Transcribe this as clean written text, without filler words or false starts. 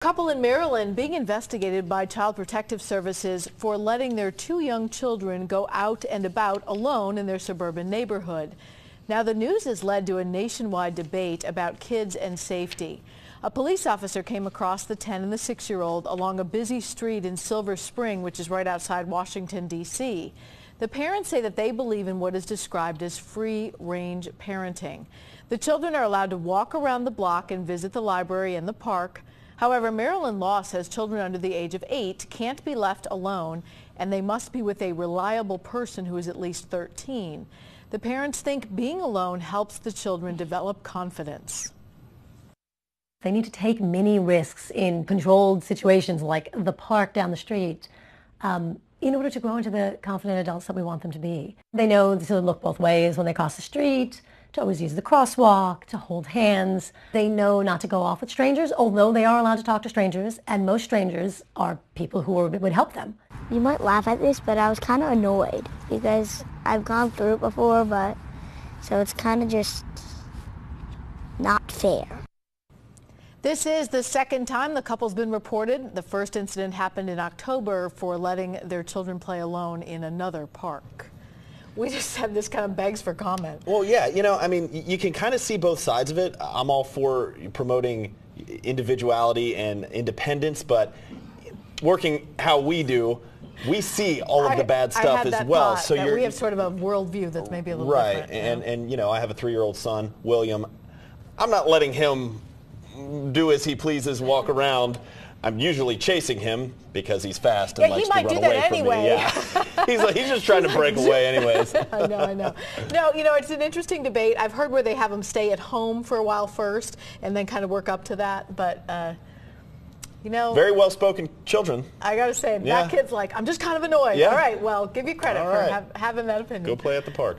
Couple in Maryland being investigated by Child Protective Services for letting their 2 young children go out and about alone in their suburban neighborhood. Now the news has led to a nationwide debate about kids and safety. A police officer came across the 10 and the 6-year-old along a busy street in Silver Spring, which is right outside Washington, D.C. The parents say that they believe in what is described as free-range parenting. The children are allowed to walk around the block and visit the library and the park. However, Maryland law says children under the age of 8 can't be left alone, and they must be with a reliable person who is at least 13. The parents think being alone helps the children develop confidence. They need to take many risks in controlled situations like the park down the street in order to grow into the confident adults that we want them to be. They know to look both ways when they cross the street, to always use the crosswalk, to hold hands. They know not to go off with strangers, although they are allowed to talk to strangers, and most strangers are people who would help them. You might laugh at this, but I was kind of annoyed because I've gone through it before, so it's kind of just not fair. This is the second time the couple's been reported. The first incident happened in October for letting their children play alone in another park. We just said this kind of begs for comment. Well, yeah, I mean, you can kind of see both sides of it. I'm all for promoting individuality and independence, but working how we do, we see all of the bad stuff as well. So we have sort of a worldview that's maybe a little different. Right, and I have a 3-year-old son, William. I'm not letting him do as he pleases, walk around. I'm usually chasing him because he's fast and likes to run away from me. Yeah. He's just trying to break away anyways. I know. No, it's an interesting debate. I've heard where they have them stay at home for a while first and then kind of work up to that, but very well-spoken children. I gotta say, that kid's like, I'm just kind of annoyed. Yeah. All right, well, give you credit for having that opinion. Go play at the park.